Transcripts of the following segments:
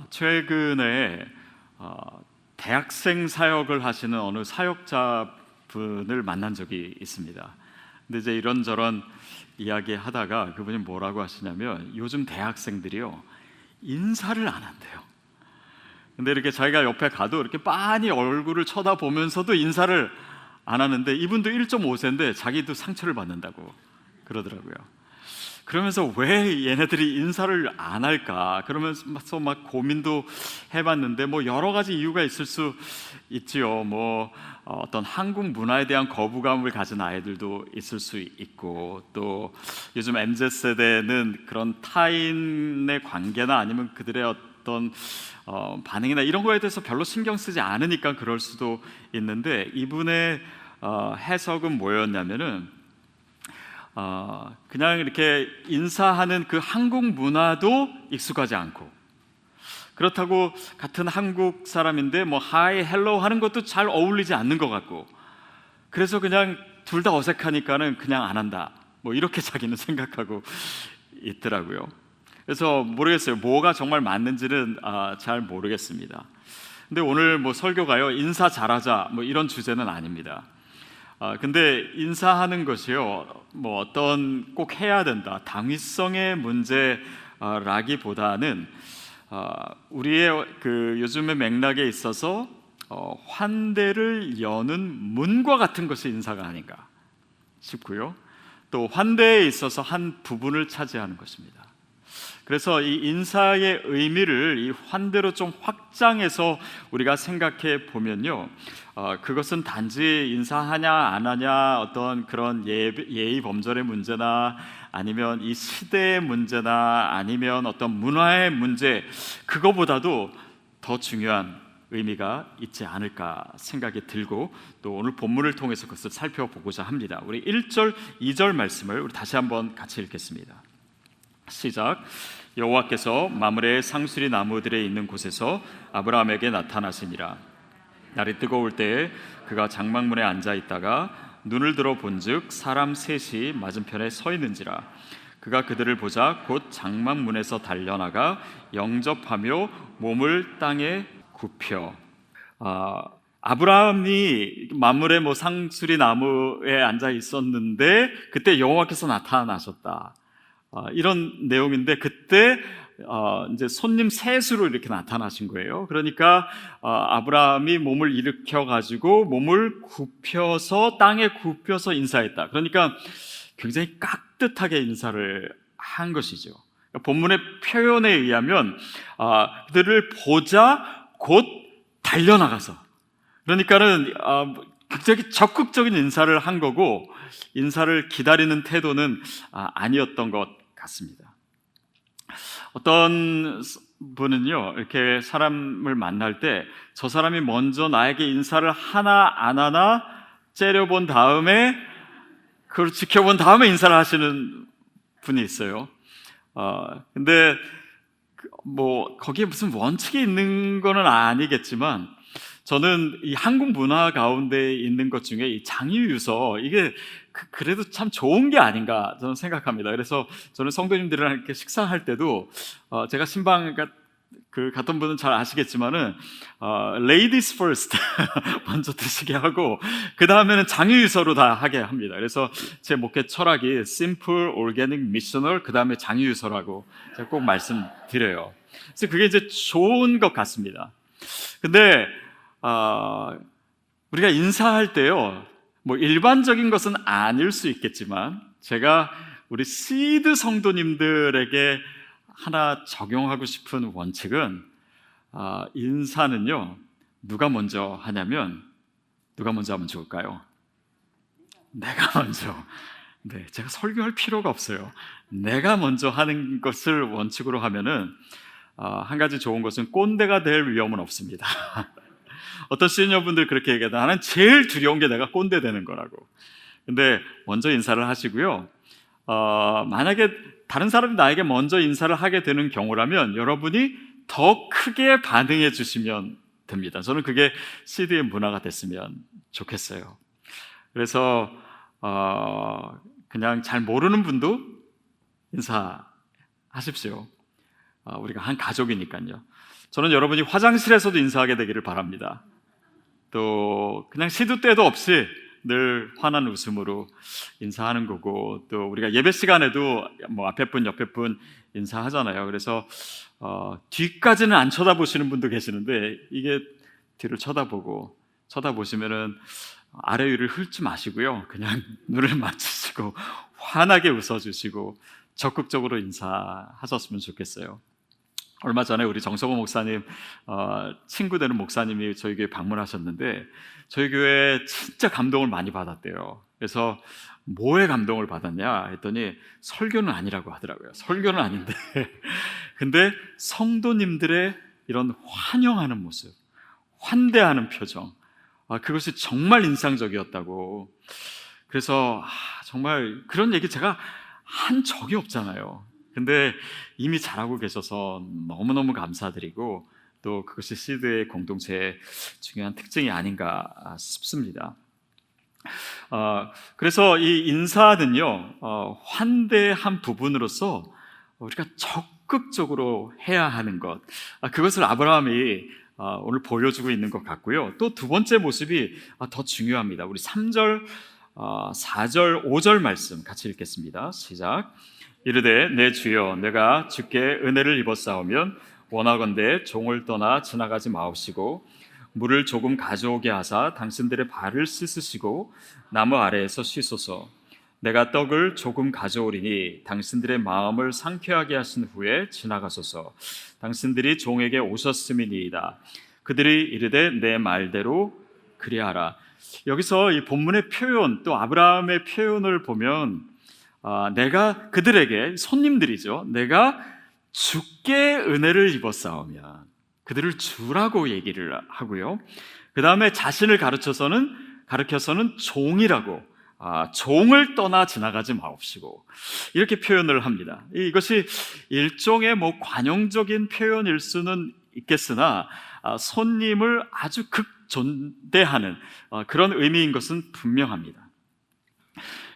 최근에 대학생 사역을 하시는 어느 사역자분을 만난 적이 있습니다. 근데 이제 이런저런 이야기 하다가 그분이 뭐라고 하시냐면 요즘 대학생들이요 인사를 안 한대요. 근데 이렇게 자기가 옆에 가도 이렇게 빤히 얼굴을 쳐다보면서도 인사를 안 하는데, 이분도 1.5세인데 자기도 상처를 받는다고 그러더라고요. 그러면서 왜 얘네들이 인사를 안 할까 그러면서 막 고민도 해봤는데, 뭐 여러 가지 이유가 있을 수 있지요. 어떤 한국 문화에 대한 거부감을 가진 아이들도 있을 수 있고, 또 요즘 MZ세대는 그런 타인의 관계나 아니면 그들의 어떤 반응이나 이런 거에 대해서 별로 신경 쓰지 않으니까 그럴 수도 있는데, 이분의 해석은 뭐였냐면은 그냥 이렇게 인사하는 그 한국 문화도 익숙하지 않고, 그렇다고 같은 한국 사람인데 뭐 하이 헬로우 하는 것도 잘 어울리지 않는 것 같고, 그래서 그냥 둘 다 어색하니까는 그냥 안 한다, 뭐 이렇게 자기는 생각하고 있더라고요. 그래서 모르겠어요. 뭐가 정말 맞는지는 잘 모르겠습니다. 근데 오늘 뭐 설교가요 인사 잘하자 뭐 이런 주제는 아닙니다. 근데 인사하는 것이요 뭐 어떤 꼭 해야 된다 당위성의 문제라기보다는 우리의 그 요즘의 맥락에 있어서 환대를 여는 문과 같은 것이 인사가 아닌가 싶고요, 또 환대에 있어서 한 부분을 차지하는 것입니다. 그래서 이 인사의 의미를 이 환대로 좀 확장해서 우리가 생각해 보면요, 그것은 단지 인사하냐 안 하냐 어떤 그런 예의 범절의 문제나 아니면 이 시대의 문제나 아니면 어떤 문화의 문제, 그거보다도 더 중요한 의미가 있지 않을까 생각이 들고, 또 오늘 본문을 통해서 그것을 살펴보고자 합니다. 우리 1절 2절 말씀을 우리 다시 한번 같이 읽겠습니다. 시작. 여호와께서 마므레의 상수리 나무들에 있는 곳에서 아브라함에게 나타나시니라. 날이 뜨거울 때에 그가 장막문에 앉아 있다가 눈을 들어 본즉 사람 셋이 맞은편에 서 있는지라. 그가 그들을 보자 곧 장막문에서 달려나가 영접하며 몸을 땅에 굽혀. 아브라함이 마므레 상수리 나무에 앉아 있었는데 그때 여호와께서 나타나셨다, 이런 내용인데, 그때 이제 손님 셋으로 이렇게 나타나신 거예요. 그러니까 아브라함이 몸을 일으켜 가지고 몸을 굽혀서 땅에 굽혀서 인사했다. 그러니까 굉장히 깍듯하게 인사를 한 것이죠. 본문의 표현에 의하면 그들을 보자 곧 달려나가서, 그러니까는 굉장히 적극적인 인사를 한 거고, 인사를 기다리는 태도는 아니었던 것 같습니다. 어떤 분은요 이렇게 사람을 만날 때 저 사람이 먼저 나에게 인사를 하나 안 하나 째려본 다음에, 그걸 지켜본 다음에 인사를 하시는 분이 있어요. 근데 뭐 거기에 무슨 원칙이 있는 거는 아니겠지만, 저는 이 한국 문화 가운데 있는 것 중에 이 장유유서, 이게 그래도 참 좋은 게 아닌가 저는 생각합니다. 그래서 저는 성도님들이랑 이렇게 식사할 때도 제가 신방 갔던 분은 잘 아시겠지만은 ladies first 먼저 드시게 하고 그 다음에는 장유유서로 다 하게 합니다. 그래서 제 목회 철학이 simple, organic, missional, 그 다음에 장유유서라고 제가 꼭 말씀드려요. 그래서 그게 이제 좋은 것 같습니다. 근데 우리가 인사할 때요, 뭐 일반적인 것은 아닐 수 있겠지만, 제가 우리 시드 성도님들에게 하나 적용하고 싶은 원칙은, 인사는요 누가 먼저 하냐면, 누가 먼저 하면 좋을까요? 내가 먼저. 네, 제가 설교할 필요가 없어요. 내가 먼저 하는 것을 원칙으로 하면은 한 가지 좋은 것은 꼰대가 될 위험은 없습니다. 어떤 시니어분들 그렇게 얘기하다, 나는 제일 두려운 게 내가 꼰대 되는 거라고. 근데 먼저 인사를 하시고요, 만약에 다른 사람이 나에게 먼저 인사를 하게 되는 경우라면 여러분이 더 크게 반응해 주시면 됩니다. 저는 그게 CD의 문화가 됐으면 좋겠어요. 그래서 그냥 잘 모르는 분도 인사하십시오. 우리가 한 가족이니까요. 저는 여러분이 화장실에서도 인사하게 되기를 바랍니다. 또 그냥 시도 때도 없이 늘 환한 웃음으로 인사하는 거고, 또 우리가 예배 시간에도 뭐 앞에 분 옆에 분 인사하잖아요. 그래서 뒤까지는 안 쳐다보시는 분도 계시는데, 이게 뒤를 쳐다보시면은 아래 위를 훑지 마시고요, 그냥 눈을 맞추시고 환하게 웃어주시고 적극적으로 인사하셨으면 좋겠어요. 얼마 전에 우리 정성호 목사님 친구 되는 목사님이 저희 교회 방문하셨는데, 저희 교회에 진짜 감동을 많이 받았대요. 그래서 뭐에 감동을 받았냐 했더니 설교는 아니라고 하더라고요. 설교는 아닌데 근데 성도님들의 이런 환영하는 모습, 환대하는 표정, 그것이 정말 인상적이었다고. 그래서 정말 그런 얘기 제가 한 적이 없잖아요. 근데 이미 잘하고 계셔서 너무너무 감사드리고, 또 그것이 시드의 공동체의 중요한 특징이 아닌가 싶습니다. 그래서 이 인사는요, 환대의 한 부분으로서 우리가 적극적으로 해야 하는 것, 그것을 아브라함이 오늘 보여주고 있는 것 같고요. 또 두 번째 모습이 더 중요합니다. 우리 3절, 4절, 5절 말씀 같이 읽겠습니다. 시작. 이르되 내 주여, 내가 주께 은혜를 입었사오면 원하건대 종을 떠나 지나가지 마옵시고 물을 조금 가져오게 하사 당신들의 발을 씻으시고 나무 아래에서 쉬소서. 내가 떡을 조금 가져오리니 당신들의 마음을 상쾌하게 하신 후에 지나가소서. 당신들이 종에게 오셨음이니이다. 그들이 이르되 내 말대로 그리하라. 여기서 이 본문의 표현, 또 아브라함의 표현을 보면 내가 그들에게, 손님들이죠, 내가 주께 은혜를 입었사오면, 그들을 주라고 얘기를 하고요, 그 다음에 자신을 가르쳐서는 종이라고, 종을 떠나 지나가지 마옵시고, 이렇게 표현을 합니다. 이것이 일종의 관용적인 표현일 수는 있겠으나 손님을 아주 극존대하는 그런 의미인 것은 분명합니다.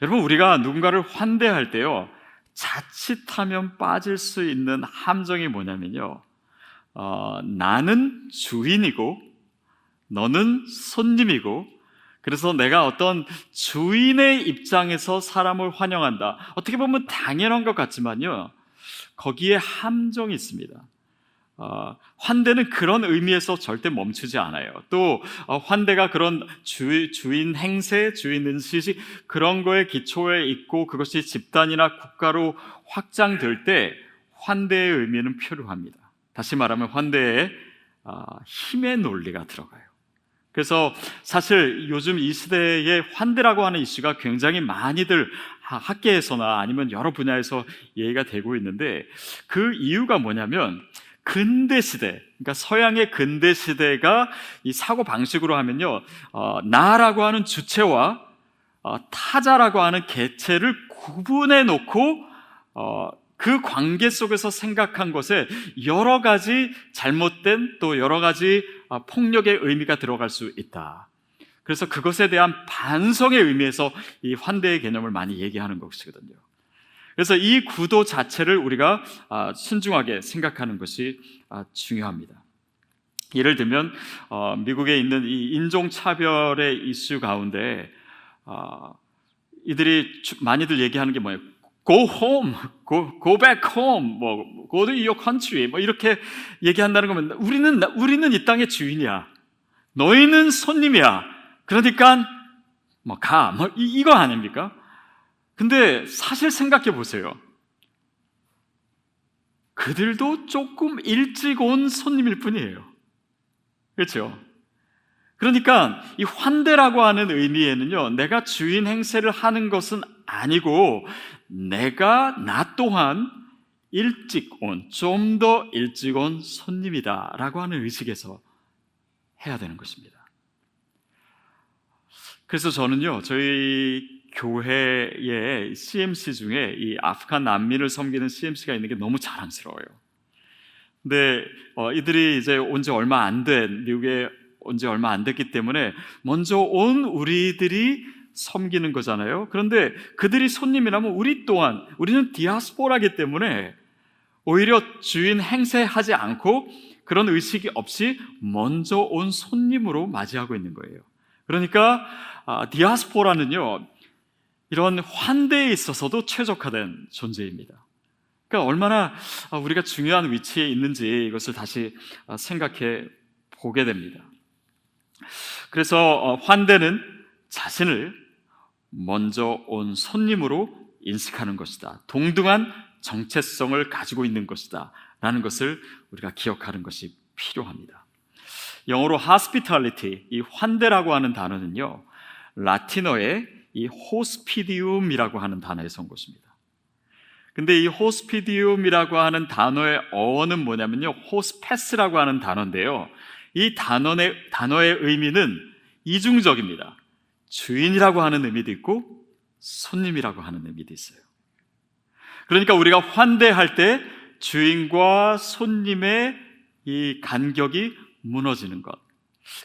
여러분, 우리가 누군가를 환대할 때요, 자칫하면 빠질 수 있는 함정이 뭐냐면요, 나는 주인이고 너는 손님이고, 그래서 내가 어떤 주인의 입장에서 사람을 환영한다, 어떻게 보면 당연한 것 같지만요, 거기에 함정이 있습니다. 환대는 그런 의미에서 절대 멈추지 않아요. 또 환대가 그런 주인 행세, 주인 인식, 그런 거에 기초에 있고 그것이 집단이나 국가로 확장될 때 환대의 의미는 표류합니다. 다시 말하면 환대에 힘의 논리가 들어가요. 그래서 사실 요즘 이 시대에 환대라고 하는 이슈가 굉장히 많이들 학계에서나 아니면 여러 분야에서 얘기가 되고 있는데, 그 이유가 뭐냐면 근대 시대, 그러니까 서양의 근대 시대가 이 사고 방식으로 하면요, 나라고 하는 주체와 타자라고 하는 개체를 구분해 놓고 그 관계 속에서 생각한 것에 여러 가지 잘못된, 또 여러 가지 폭력의 의미가 들어갈 수 있다. 그래서 그것에 대한 반성의 의미에서 이 환대의 개념을 많이 얘기하는 것이거든요. 그래서 이 구도 자체를 우리가 신중하게 생각하는 것이 중요합니다. 예를 들면 미국에 있는 이 인종차별의 이슈 가운데 이들이 많이들 얘기하는 게 뭐예요? Go home, go back home, go to your country, 이렇게 얘기한다는 거면, 우리는 이 땅의 주인이야, 너희는 손님이야, 그러니까 가, 이거 아닙니까? 근데 사실 생각해 보세요. 그들도 조금 일찍 온 손님일 뿐이에요. 그렇죠? 그러니까 이 환대라고 하는 의미에는요, 내가 주인 행세를 하는 것은 아니고 나 또한 좀 더 일찍 온 손님이다 라고 하는 의식에서 해야 되는 것입니다. 그래서 저는요, 저희 교회의 CMC 중에 이 아프간 난민을 섬기는 CMC가 있는 게 너무 자랑스러워요. 근데 이들이 이제 미국에 온 지 얼마 안 됐기 때문에 먼저 온 우리들이 섬기는 거잖아요. 그런데 그들이 손님이라면 우리는 디아스포라기 때문에 오히려 주인 행세하지 않고 그런 의식이 없이 먼저 온 손님으로 맞이하고 있는 거예요. 그러니까 디아스포라는요, 이런 환대에 있어서도 최적화된 존재입니다. 그러니까 얼마나 우리가 중요한 위치에 있는지 이것을 다시 생각해 보게 됩니다. 그래서 환대는 자신을 먼저 온 손님으로 인식하는 것이다. 동등한 정체성을 가지고 있는 것이다 라는 것을 우리가 기억하는 것이 필요합니다. 영어로 hospitality, 이 환대라고 하는 단어는요, 라틴어의 이 hospitium이라고 하는 단어에서 온 것입니다. 근데 이 hospitium이라고 하는 단어의 어원은 뭐냐면요, hospes라고 하는 단어인데요, 이 단어의 의미는 이중적입니다. 주인이라고 하는 의미도 있고 손님이라고 하는 의미도 있어요. 그러니까 우리가 환대할 때 주인과 손님의 이 간격이 무너지는 것,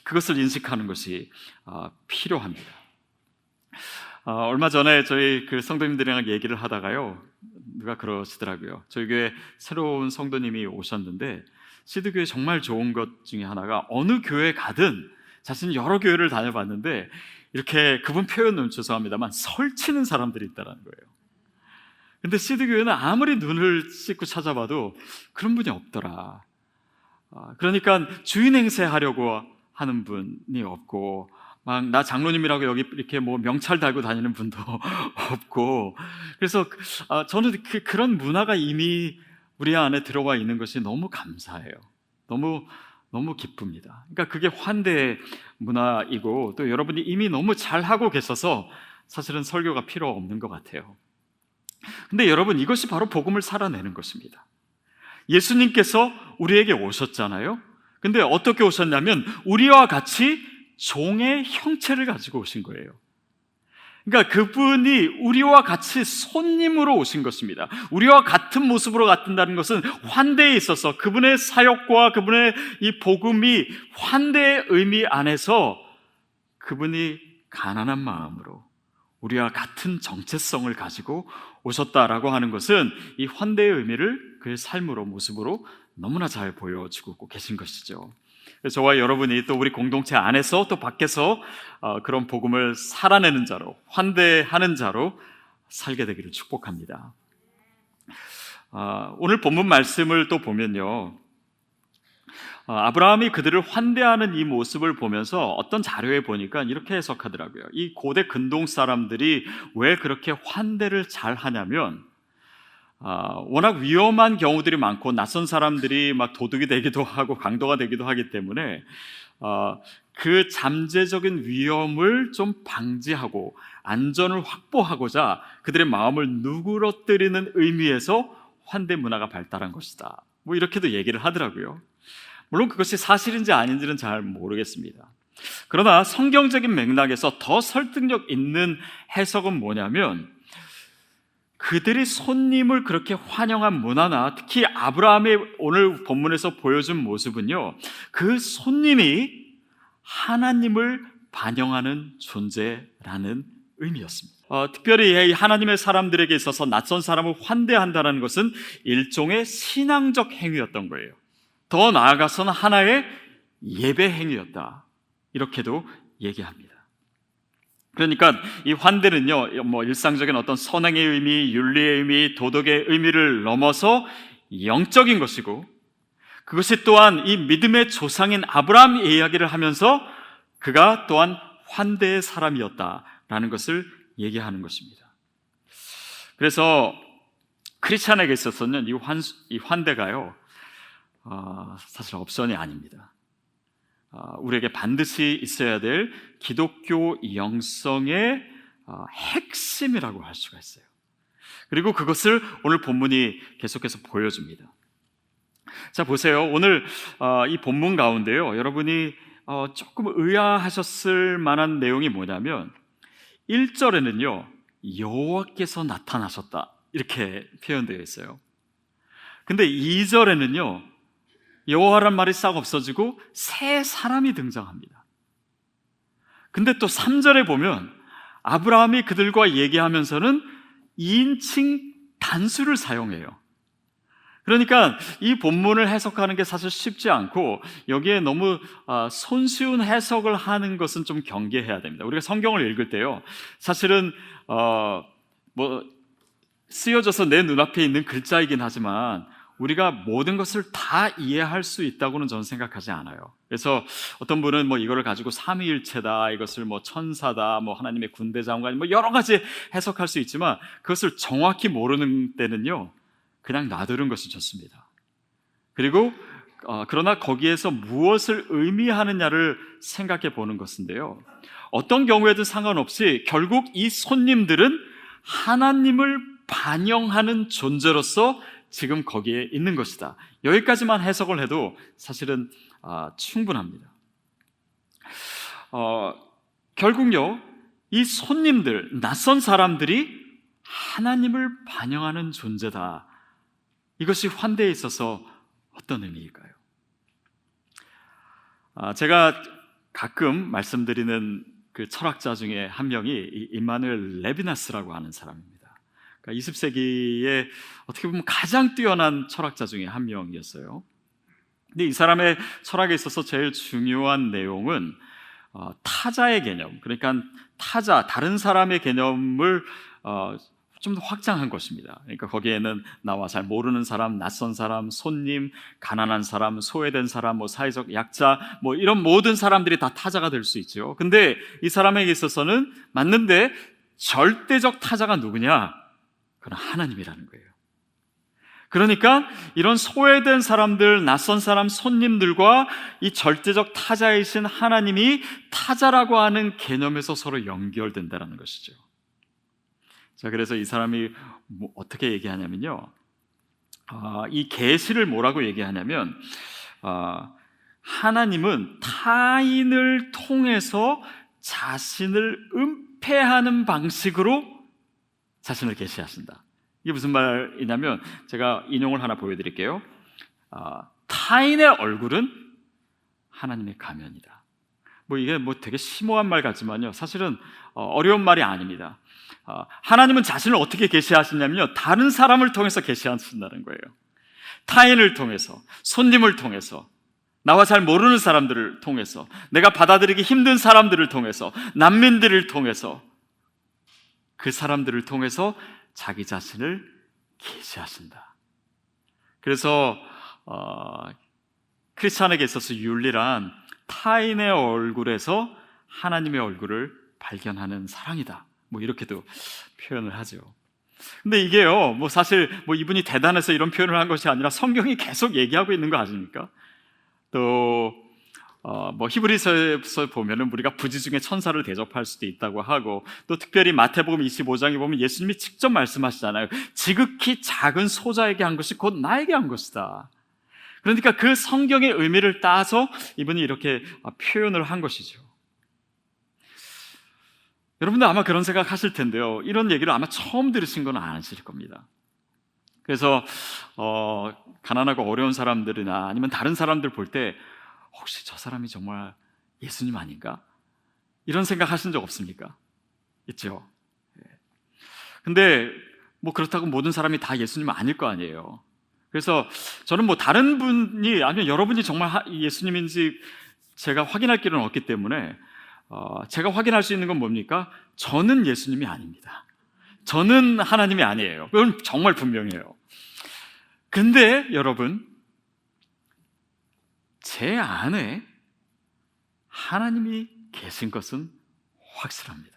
그것을 인식하는 것이 필요합니다. 얼마 전에 저희 그 성도님들이랑 얘기를 하다가요, 누가 그러시더라고요. 저희 교회 새로운 성도님이 오셨는데 시드교회 정말 좋은 것 중에 하나가 어느 교회 가든, 자신은 여러 교회를 다녀봤는데 이렇게, 그분 표현은 죄송합니다만, 설치는 사람들이 있다는 거예요. 근데 시드교회는 아무리 눈을 씻고 찾아봐도 그런 분이 없더라. 그러니까 주인 행세하려고 하는 분이 없고, 막 나 장로님이라고 여기 이렇게 뭐 명찰 달고 다니는 분도 없고, 그래서 저는 그런 문화가 이미 우리 안에 들어와 있는 것이 너무 감사해요. 너무 기쁩니다. 그러니까 그게 환대의 문화이고, 또 여러분이 이미 너무 잘하고 계셔서 사실은 설교가 필요 없는 것 같아요. 근데 여러분, 이것이 바로 복음을 살아내는 것입니다. 예수님께서 우리에게 오셨잖아요. 근데 어떻게 오셨냐면 우리와 같이 종의 형체를 가지고 오신 거예요. 그러니까 그분이 우리와 같이 손님으로 오신 것입니다. 우리와 같은 모습으로 갔다는 것은 환대에 있어서 그분의 사역과 그분의 이 복음이 환대의 의미 안에서 그분이 가난한 마음으로 우리와 같은 정체성을 가지고 오셨다라고 하는 것은 이 환대의 의미를 그의 삶으로, 모습으로 너무나 잘 보여주고 계신 것이죠. 저와 여러분이 또 우리 공동체 안에서 또 밖에서 그런 복음을 살아내는 자로, 환대하는 자로 살게 되기를 축복합니다. 오늘 본문 말씀을 또 보면요, 아브라함이 그들을 환대하는 이 모습을 보면서 어떤 자료에 보니까 이렇게 해석하더라고요. 이 고대 근동 사람들이 왜 그렇게 환대를 잘 하냐면, 워낙 위험한 경우들이 많고 낯선 사람들이 막 도둑이 되기도 하고 강도가 되기도 하기 때문에 그 잠재적인 위험을 좀 방지하고 안전을 확보하고자 그들의 마음을 누그러뜨리는 의미에서 환대 문화가 발달한 것이다, 뭐 이렇게도 얘기를 하더라고요. 물론 그것이 사실인지 아닌지는 잘 모르겠습니다. 그러나 성경적인 맥락에서 더 설득력 있는 해석은 뭐냐면, 그들이 손님을 그렇게 환영한 문화나 특히 아브라함의 오늘 본문에서 보여준 모습은요, 그 손님이 하나님을 반영하는 존재라는 의미였습니다. 특별히 하나님의 사람들에게 있어서 낯선 사람을 환대한다는 것은 일종의 신앙적 행위였던 거예요. 더 나아가서는 하나의 예배 행위였다, 이렇게도 얘기합니다. 그러니까 이 환대는요, 뭐 일상적인 어떤 선행의 의미, 윤리의 의미, 도덕의 의미를 넘어서 영적인 것이고, 그것이 또한 이 믿음의 조상인 아브라함 이야기를 하면서 그가 또한 환대의 사람이었다라는 것을 얘기하는 것입니다. 그래서 크리스찬에게 있어서는 이 환대가요, 사실 옵션이 아닙니다. 우리에게 반드시 있어야 될 기독교 영성의 핵심이라고 할 수가 있어요. 그리고 그것을 오늘 본문이 계속해서 보여줍니다. 자, 보세요. 오늘 이 본문 가운데요, 여러분이 조금 의아하셨을 만한 내용이 뭐냐면 1절에는요 여호와께서 나타나셨다, 이렇게 표현되어 있어요. 근데 2절에는요 여호와란 말이 싹 없어지고 새 사람이 등장합니다. 근데 또 3절에 보면 아브라함이 그들과 얘기하면서는 2인칭 단수를 사용해요. 그러니까 이 본문을 해석하는 게 사실 쉽지 않고 여기에 너무 손쉬운 해석을 하는 것은 좀 경계해야 됩니다. 우리가 성경을 읽을 때요, 사실은 뭐 쓰여져서 내 눈앞에 있는 글자이긴 하지만 우리가 모든 것을 다 이해할 수 있다고는 저는 생각하지 않아요. 그래서 어떤 분은 뭐 이거를 가지고 삼위일체다, 이것을 뭐 천사다, 뭐 하나님의 군대 장관, 뭐 여러 가지 해석할 수 있지만 그것을 정확히 모르는 때는요, 그냥 놔두는 것이 좋습니다. 그리고 그러나 거기에서 무엇을 의미하느냐를 생각해 보는 것인데요, 어떤 경우에든 상관없이 결국 이 손님들은 하나님을 반영하는 존재로서 지금 거기에 있는 것이다. 여기까지만 해석을 해도 사실은 충분합니다. 결국요, 이 손님들, 낯선 사람들이 하나님을 반영하는 존재다. 이것이 환대에 있어서 어떤 의미일까요? 제가 가끔 말씀드리는 그 철학자 중에 한 명이 임마누엘 레비나스라고 하는 사람입니다. 그러니까 20세기에 어떻게 보면 가장 뛰어난 철학자 중에 한 명이었어요. 근데 이 사람의 철학에 있어서 제일 중요한 내용은 타자의 개념, 그러니까 타자, 다른 사람의 개념을 좀 더 확장한 것입니다. 그러니까 거기에는 나와 잘 모르는 사람, 낯선 사람, 손님, 가난한 사람, 소외된 사람, 뭐 사회적 약자, 뭐 이런 모든 사람들이 다 타자가 될 수 있죠. 근데 이 사람에게 있어서는 맞는데 절대적 타자가 누구냐? 그건 하나님이라는 거예요. 그러니까 이런 소외된 사람들, 낯선 사람, 손님들과 이 절대적 타자이신 하나님이 타자라고 하는 개념에서 서로 연결된다는 것이죠. 자, 그래서 이 사람이 어떻게 얘기하냐면요, 이 계시를 뭐라고 얘기하냐면 하나님은 타인을 통해서 자신을 은폐하는 방식으로 자신을 계시하신다. 이게 무슨 말이냐면 제가 인용을 하나 보여드릴게요. 타인의 얼굴은 하나님의 가면이다. 뭐 이게 뭐 되게 심오한 말 같지만요, 사실은 어려운 말이 아닙니다. 하나님은 자신을 어떻게 계시하시냐면요, 다른 사람을 통해서 계시하신다는 거예요. 타인을 통해서, 손님을 통해서, 나와 잘 모르는 사람들을 통해서, 내가 받아들이기 힘든 사람들을 통해서, 난민들을 통해서, 그 사람들을 통해서 자기 자신을 계시하신다. 그래서 크리스찬에게 있어서 윤리란 타인의 얼굴에서 하나님의 얼굴을 발견하는 사랑이다. 뭐 이렇게도 표현을 하죠. 근데 이게요, 뭐 사실 뭐 이분이 대단해서 이런 표현을 한 것이 아니라 성경이 계속 얘기하고 있는 거 아십니까? 또 뭐 히브리서에서 보면은 우리가 부지 중에 천사를 대접할 수도 있다고 하고, 또 특별히 마태복음 25장에 보면 예수님이 직접 말씀하시잖아요. 지극히 작은 소자에게 한 것이 곧 나에게 한 것이다. 그러니까 그 성경의 의미를 따서 이분이 이렇게 표현을 한 것이죠. 여러분들 아마 그런 생각 하실 텐데요, 이런 얘기를 아마 처음 들으신 건 아니실 겁니다. 그래서 가난하고 어려운 사람들이나 아니면 다른 사람들 볼 때 혹시 저 사람이 정말 예수님 아닌가? 이런 생각 하신 적 없습니까? 있죠. 근데 뭐 그렇다고 모든 사람이 다 예수님 아닐 거 아니에요. 그래서 저는 뭐 다른 분이 아니면 여러분이 정말 예수님인지 제가 확인할 길은 없기 때문에 제가 확인할 수 있는 건 뭡니까? 저는 예수님이 아닙니다. 저는 하나님이 아니에요. 그건 정말 분명해요. 근데 여러분, 제 안에 하나님이 계신 것은 확실합니다.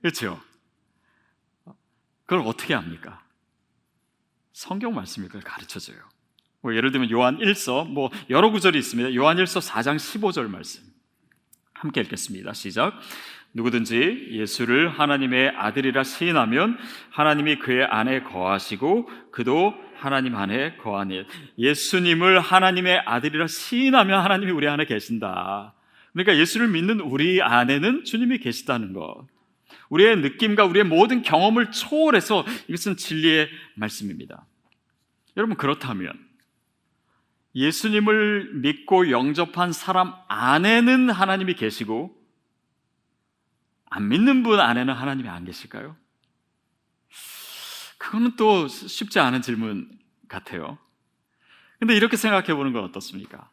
그렇죠? 그걸 어떻게 압니까? 성경 말씀이 그걸 가르쳐줘요. 뭐 예를 들면 요한 1서, 뭐 여러 구절이 있습니다. 요한 1서 4장 15절 말씀 함께 읽겠습니다. 시작. 누구든지 예수를 하나님의 아들이라 시인하면 하나님이 그의 안에 거하시고 그도 하나님 안에 거하니. 예수님을 하나님의 아들이라 시인하면 하나님이 우리 안에 계신다. 그러니까 예수를 믿는 우리 안에는 주님이 계시다는 것, 우리의 느낌과 우리의 모든 경험을 초월해서 이것은 진리의 말씀입니다. 여러분, 그렇다면 예수님을 믿고 영접한 사람 안에는 하나님이 계시고 안 믿는 분 안에는 하나님이 안 계실까요? 그거는 또 쉽지 않은 질문 같아요. 근데 이렇게 생각해 보는 건 어떻습니까?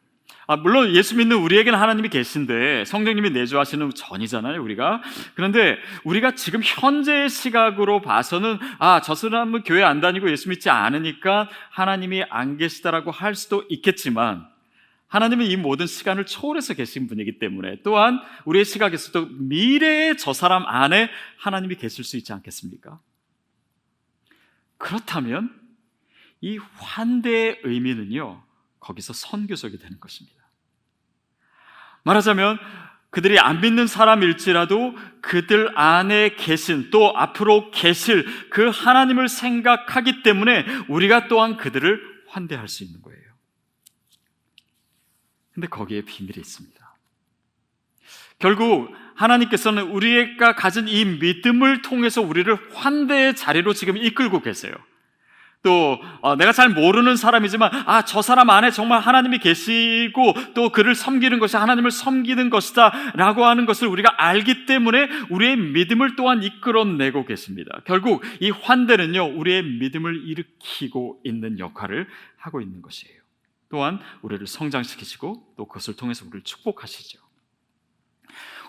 물론 예수 믿는 우리에게는 하나님이 계신데 성령님이 내주하시는 전이잖아요, 우리가. 그런데 우리가 지금 현재의 시각으로 봐서는 저 사람은 교회 안 다니고 예수 믿지 않으니까 하나님이 안 계시다라고 할 수도 있겠지만, 하나님은 이 모든 시간을 초월해서 계신 분이기 때문에 또한 우리의 시각에서도 미래의 저 사람 안에 하나님이 계실 수 있지 않겠습니까? 그렇다면 이 환대의 의미는요, 거기서 선교적이 되는 것입니다. 말하자면 그들이 안 믿는 사람일지라도 그들 안에 계신, 또 앞으로 계실 그 하나님을 생각하기 때문에 우리가 또한 그들을 환대할 수 있는 거예요. 근데 거기에 비밀이 있습니다. 결국 하나님께서는 우리가 가진 이 믿음을 통해서 우리를 환대의 자리로 지금 이끌고 계세요. 또 내가 잘 모르는 사람이지만 저 사람 안에 정말 하나님이 계시고 또 그를 섬기는 것이 하나님을 섬기는 것이다 라고 하는 것을 우리가 알기 때문에 우리의 믿음을 또한 이끌어내고 계십니다. 결국 이 환대는요, 우리의 믿음을 일으키고 있는 역할을 하고 있는 것이에요. 또한 우리를 성장시키시고 또 그것을 통해서 우리를 축복하시죠.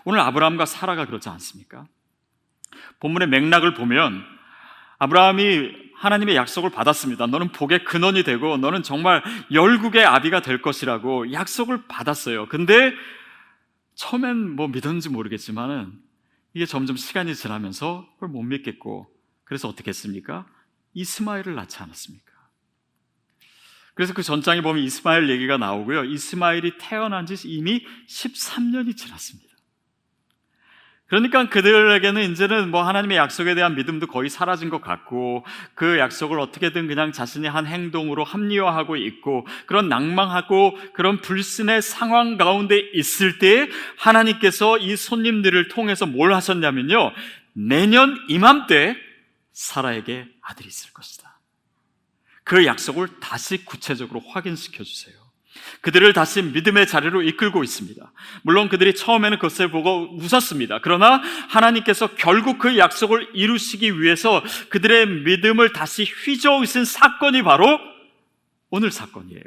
오늘 아브라함과 사라가 그렇지 않습니까? 본문의 맥락을 보면 아브라함이 하나님의 약속을 받았습니다. 너는 복의 근원이 되고 너는 정말 열국의 아비가 될 것이라고 약속을 받았어요. 근데 처음엔 믿었는지 모르겠지만은 이게 점점 시간이 지나면서 그걸 못 믿겠고, 그래서 어떻게 했습니까? 이스마엘을 낳지 않았습니까? 그래서 그 전장에 보면 이스마엘 얘기가 나오고요, 이스마엘이 태어난 지 이미 13년이 지났습니다. 그러니까 그들에게는 이제는 하나님의 약속에 대한 믿음도 거의 사라진 것 같고, 그 약속을 어떻게든 그냥 자신이 한 행동으로 합리화하고 있고, 그런 낭망하고 그런 불신의 상황 가운데 있을 때 하나님께서 이 손님들을 통해서 뭘 하셨냐면요, 내년 이맘때 사라에게 아들이 있을 것이다. 그 약속을 다시 구체적으로 확인시켜 주세요. 그들을 다시 믿음의 자리로 이끌고 있습니다. 물론 그들이 처음에는 그것을 보고 웃었습니다. 그러나 하나님께서 결국 그 약속을 이루시기 위해서 그들의 믿음을 다시 휘저으신 사건이 바로 오늘 사건이에요.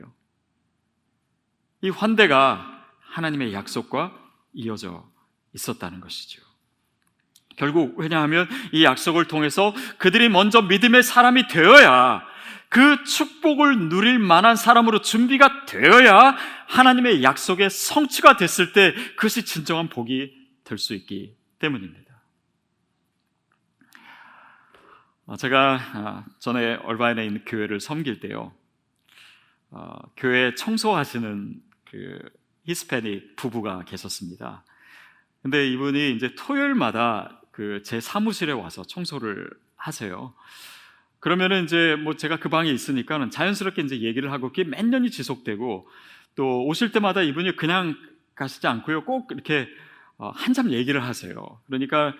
이 환대가 하나님의 약속과 이어져 있었다는 것이죠. 결국 왜냐하면 이 약속을 통해서 그들이 먼저 믿음의 사람이 되어야, 그 축복을 누릴 만한 사람으로 준비가 되어야 하나님의 약속의 성취가 됐을 때 그것이 진정한 복이 될 수 있기 때문입니다. 제가 전에 얼바인에 있는 교회를 섬길 때요, 교회 청소하시는 그 히스패닉 부부가 계셨습니다. 근데 이분이 이제 토요일마다 제 사무실에 와서 청소를 하세요. 그러면은 이제 제가 그 방에 있으니까는 자연스럽게 이제 얘기를 하고, 그게 몇 년이 지속되고, 또 오실 때마다 이분이 그냥 가시지 않고요, 꼭 이렇게 한참 얘기를 하세요. 그러니까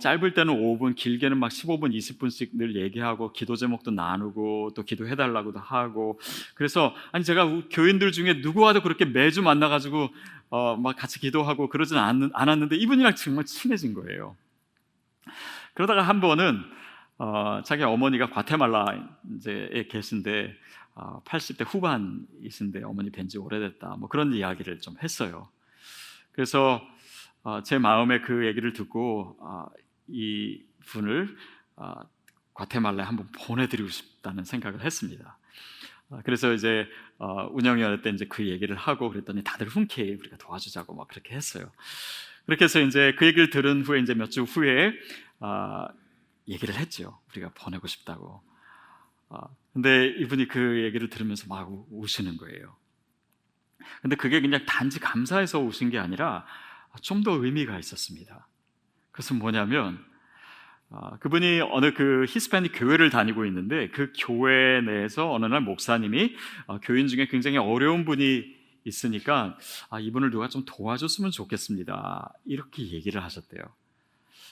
짧을 때는 5분, 길게는 막 15분, 20분씩 늘 얘기하고, 기도 제목도 나누고, 또 기도해달라고도 하고. 그래서 제가 교인들 중에 누구와도 그렇게 매주 만나가지고 막 같이 기도하고 그러진 않았는데 이분이랑 정말 친해진 거예요. 그러다가 한 번은 자기 어머니가 과테말라에 계신데 80대 후반이신데 어머니 뵌지 오래됐다, 그런 이야기를 좀 했어요. 그래서 제 마음에 그 얘기를 듣고 이 분을 과테말라에 한번 보내드리고 싶다는 생각을 했습니다. 그래서 이제 운영위원회 때 이제 그 얘기를 하고 그랬더니 다들 흔쾌히 우리가 도와주자고 막 그렇게 했어요. 그렇게 해서 이제 그 얘기를 들은 후에 이제 몇 주 후에 얘기를 했죠. 우리가 보내고 싶다고. 근데 이분이 그 얘기를 들으면서 막 우시는 거예요. 근데 그게 그냥 단지 감사해서 우신 게 아니라 좀 더 의미가 있었습니다. 그것은 뭐냐면 그분이 어느 그 히스패닉 교회를 다니고 있는데, 그 교회 내에서 어느 날 목사님이 교인 중에 굉장히 어려운 분이 있으니까 이분을 누가 좀 도와줬으면 좋겠습니다, 이렇게 얘기를 하셨대요.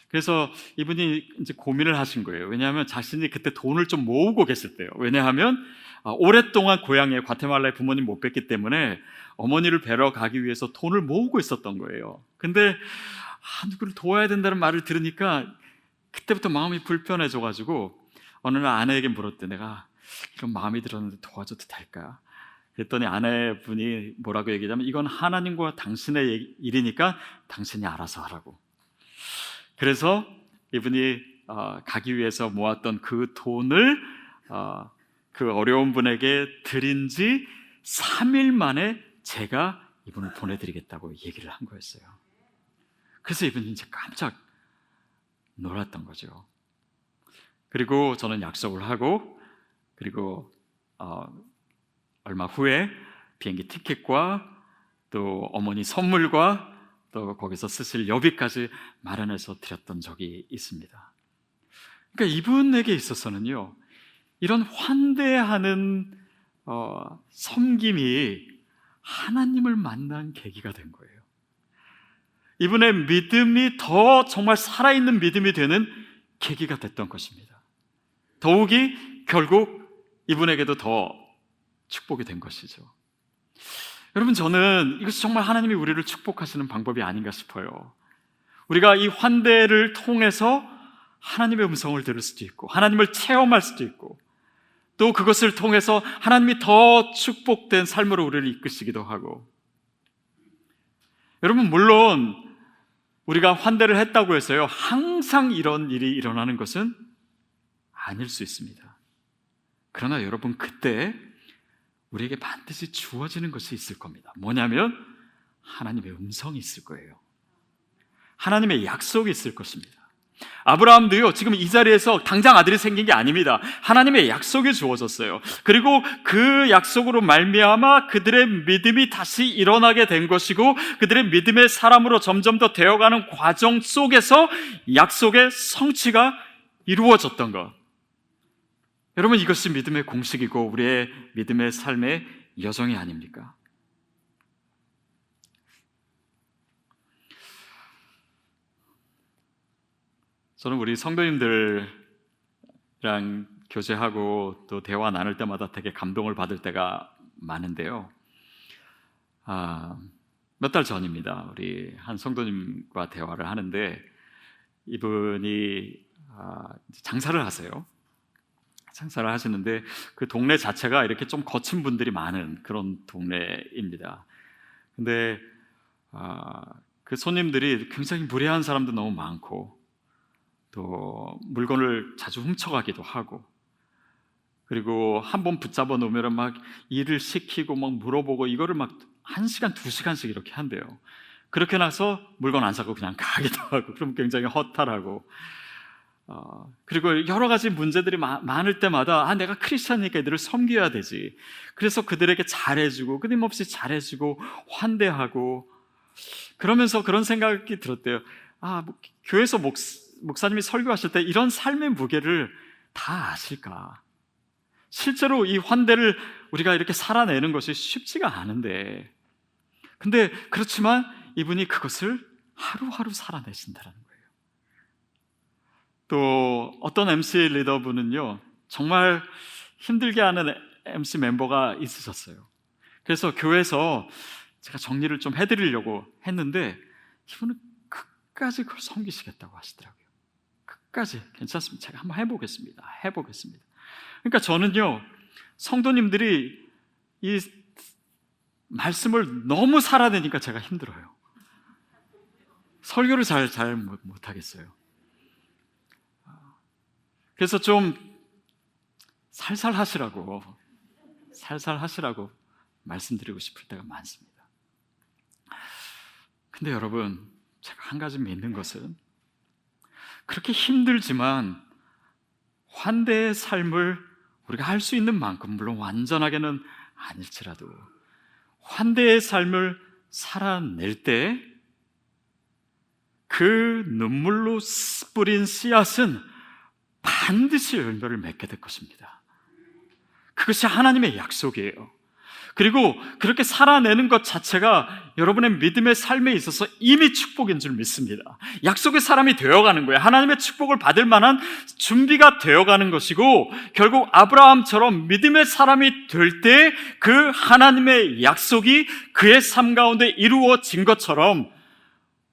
그래서 이분이 이제 고민을 하신 거예요. 왜냐하면 자신이 그때 돈을 좀 모으고 계실 때요. 왜냐하면 오랫동안 고향에 과테말라의 부모님 못 뵀기 때문에 어머니를 뵈러 가기 위해서 돈을 모으고 있었던 거예요. 근데 누구를 도와야 된다는 말을 들으니까 그때부터 마음이 불편해져가지고 어느 날 아내에게 물었대. 내가 이런 마음이 들었는데 도와줘도 될까? 그랬더니 아내분이 뭐라고 얘기하냐면 이건 하나님과 당신의 일이니까 당신이 알아서 하라고. 그래서 이분이 가기 위해서 모았던 그 돈을 그 어려운 분에게 드린 지 3일 만에 제가 이분을 보내드리겠다고 얘기를 한 거였어요. 그래서 이분이 이제 깜짝 놀랐던 거죠. 그리고 저는 약속을 하고, 그리고 얼마 후에 비행기 티켓과 또 어머니 선물과 또 거기서 쓰실 여비까지 마련해서 드렸던 적이 있습니다. 그러니까 이분에게 있어서는요, 이런 환대하는 섬김이 하나님을 만난 계기가 된 거예요. 이분의 믿음이 더 정말 살아있는 믿음이 되는 계기가 됐던 것입니다. 더욱이 결국 이분에게도 더 축복이 된 것이죠. 여러분, 저는 이것이 정말 하나님이 우리를 축복하시는 방법이 아닌가 싶어요. 우리가 이 환대를 통해서 하나님의 음성을 들을 수도 있고, 하나님을 체험할 수도 있고, 또 그것을 통해서 하나님이 더 축복된 삶으로 우리를 이끄시기도 하고. 여러분, 물론 우리가 환대를 했다고 해서요, 항상 이런 일이 일어나는 것은 아닐 수 있습니다. 그러나 여러분, 그때 우리에게 반드시 주어지는 것이 있을 겁니다. 뭐냐면 하나님의 음성이 있을 거예요. 하나님의 약속이 있을 것입니다. 아브라함도요, 지금 이 자리에서 당장 아들이 생긴 게 아닙니다. 하나님의 약속이 주어졌어요. 그리고 그 약속으로 말미암아 그들의 믿음이 다시 일어나게 된 것이고, 그들의 믿음의 사람으로 점점 더 되어가는 과정 속에서 약속의 성취가 이루어졌던 것. 여러분, 이것이 믿음의 공식이고 우리의 믿음의 삶의 여정이 아닙니까? 저는 우리 성도님들이랑 교제하고 또 대화 나눌 때마다 되게 감동을 받을 때가 많은데요. 몇 달 전입니다. 우리 한 성도님과 대화를 하는데 이분이 장사를 하세요. 장사를 하시는데 그 동네 자체가 이렇게 좀 거친 분들이 많은 그런 동네입니다. 근데 그 손님들이 굉장히 무례한 사람도 너무 많고, 또 물건을 자주 훔쳐가기도 하고, 그리고 한번 붙잡아 놓으면 막 일을 시키고 막 물어보고 이거를 막 1시간, 2시간씩 이렇게 한대요. 그렇게 나서 물건 안 사고 그냥 가기도 하고, 그럼 굉장히 허탈하고, 그리고 여러 가지 문제들이 많을 때마다 내가 크리스찬이니까 이들을 섬겨야 되지. 그래서 그들에게 잘해주고, 끊임없이 잘해주고 환대하고, 그러면서 그런 생각이 들었대요. 교회에서 목사님이 설교하실 때 이런 삶의 무게를 다 아실까? 실제로 이 환대를 우리가 이렇게 살아내는 것이 쉽지가 않은데, 근데 그렇지만 이분이 그것을 하루하루 살아내신다는 거예요. 또 어떤 MC 리더분은요, 정말 힘들게 하는 MC 멤버가 있으셨어요. 그래서 교회에서 제가 정리를 좀 해드리려고 했는데 이분은 끝까지 그걸 섬기시겠다고 하시더라고요. 끝까지. 괜찮습니다. 제가 한번 해보겠습니다. 그러니까 저는요, 성도님들이 이 말씀을 너무 살아내니까 제가 힘들어요. 설교를 잘 못하겠어요. 그래서 좀 살살 하시라고 말씀드리고 싶을 때가 많습니다. 근데 여러분, 제가 한 가지 믿는 것은, 그렇게 힘들지만 환대의 삶을 우리가 할 수 있는 만큼, 물론 완전하게는 아닐지라도 환대의 삶을 살아낼 때 그 눈물로 뿌린 씨앗은 반드시 열매를 맺게 될 것입니다. 그것이 하나님의 약속이에요. 그리고 그렇게 살아내는 것 자체가 여러분의 믿음의 삶에 있어서 이미 축복인 줄 믿습니다. 약속의 사람이 되어가는 거예요. 하나님의 축복을 받을 만한 준비가 되어가는 것이고, 결국 아브라함처럼 믿음의 사람이 될 때 그 하나님의 약속이 그의 삶 가운데 이루어진 것처럼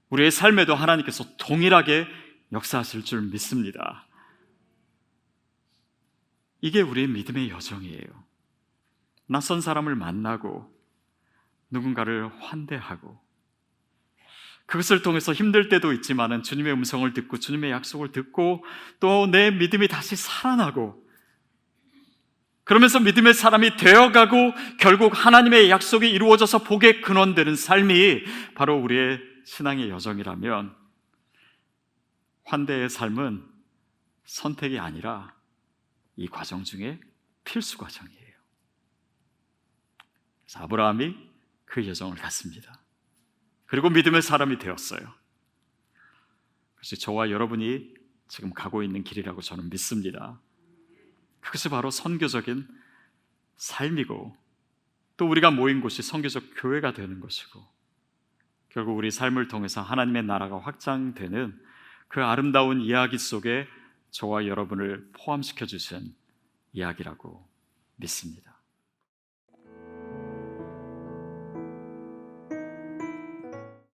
우리의 삶에도 하나님께서 동일하게 역사하실 줄 믿습니다. 이게 우리의 믿음의 여정이에요. 낯선 사람을 만나고 누군가를 환대하고, 그것을 통해서 힘들 때도 있지만은 주님의 음성을 듣고 주님의 약속을 듣고 또 내 믿음이 다시 살아나고, 그러면서 믿음의 사람이 되어가고 결국 하나님의 약속이 이루어져서 복의 근원되는 삶이 바로 우리의 신앙의 여정이라면, 환대의 삶은 선택이 아니라 이 과정 중에 필수 과정이에요. 그래서 아브라함이 그 여정을 갔습니다. 그리고 믿음의 사람이 되었어요. 그것이 저와 여러분이 지금 가고 있는 길이라고 저는 믿습니다. 그것이 바로 선교적인 삶이고, 또 우리가 모인 곳이 선교적 교회가 되는 것이고, 결국 우리 삶을 통해서 하나님의 나라가 확장되는 그 아름다운 이야기 속에 저와 여러분을 포함시켜 주신 이야기라고 믿습니다.